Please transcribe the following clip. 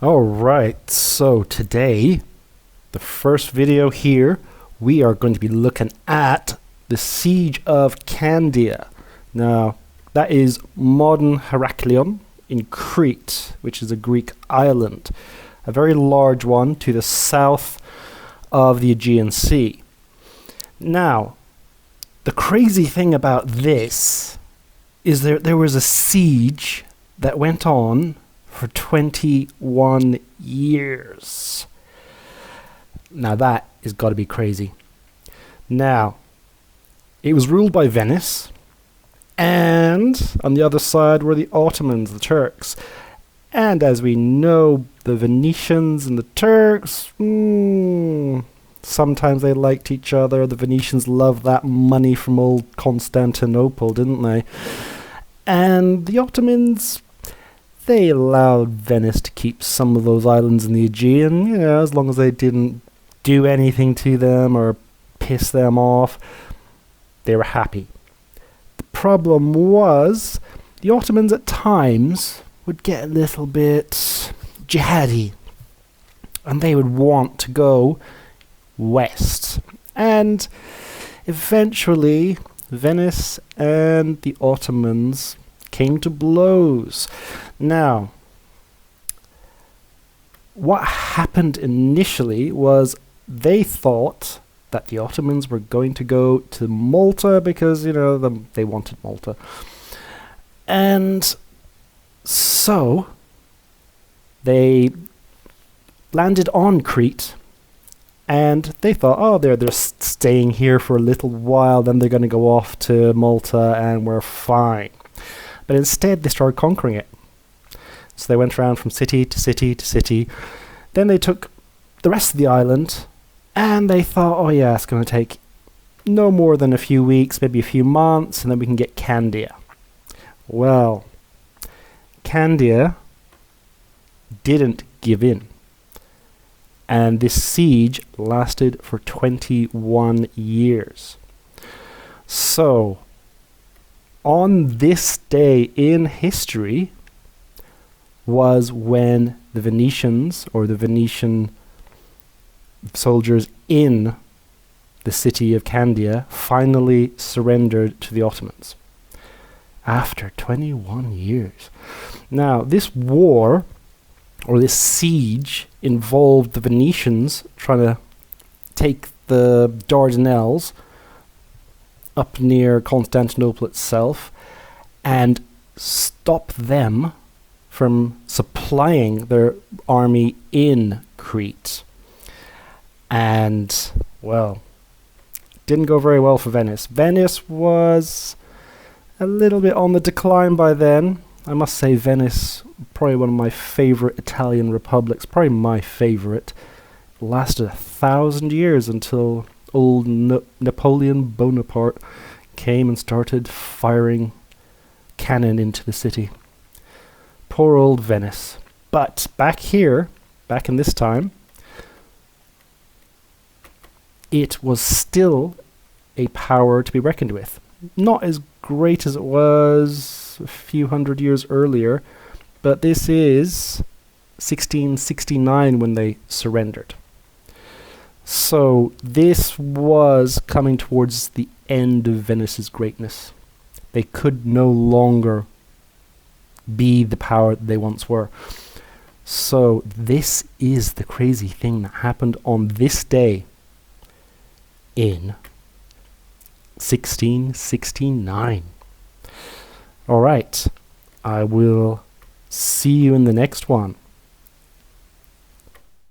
Alright, so today, the first video here, we are going to be looking at the Siege of Candia. Now, that is modern Heraklion in Crete, which is a Greek island. A very large one to the south of the Aegean Sea. Now, the crazy thing about this is there was a siege that went on for 21 years. Now that has got to be crazy. Now, it was ruled by Venice, and on the other side were the Ottomans, the Turks. And as we know, the Venetians and the Turks, sometimes they liked each other. The Venetians loved that money from old Constantinople, didn't they? And the Ottomans, they allowed Venice to keep some of those islands in the Aegean, as long as they didn't do anything to them or piss them off. They were happy. The problem was, the Ottomans at times would get a little bit jihadi, and they would want to go west. And eventually, Venice and the Ottomans came to blows. Now, what happened initially was they thought that the Ottomans were going to go to Malta because, they wanted Malta. And so they landed on Crete, and they thought, they're staying here for a little while, then they're going to go off to Malta and we're fine. But instead they started conquering it. So they went around from city to city to city. Then they took the rest of the island, and they thought, it's going to take no more than a few weeks, maybe a few months, and then we can get Candia. Well, Candia didn't give in. And this siege lasted for 21 years. So, on this day in history was when the Venetians, or the Venetian soldiers in the city of Candia, finally surrendered to the Ottomans. After 21 years. Now, this war, or this siege, involved the Venetians trying to take the Dardanelles up near Constantinople itself and stop them from supplying their army in Crete. And, didn't go very well for Venice. Venice was a little bit on the decline by then. I must say Venice, probably one of my favorite Italian republics, probably my favorite. It lasted 1,000 years until old Napoleon Bonaparte came and started firing cannon into the city. Poor old Venice. But back in this time, it was still a power to be reckoned with. Not as great as it was a few hundred years earlier, but this is 1669 when they surrendered. So this was coming towards the end of Venice's greatness. They could no longer be the power that they once were. So this is the crazy thing that happened on this day in 1669. Alright, I will see you in the next one.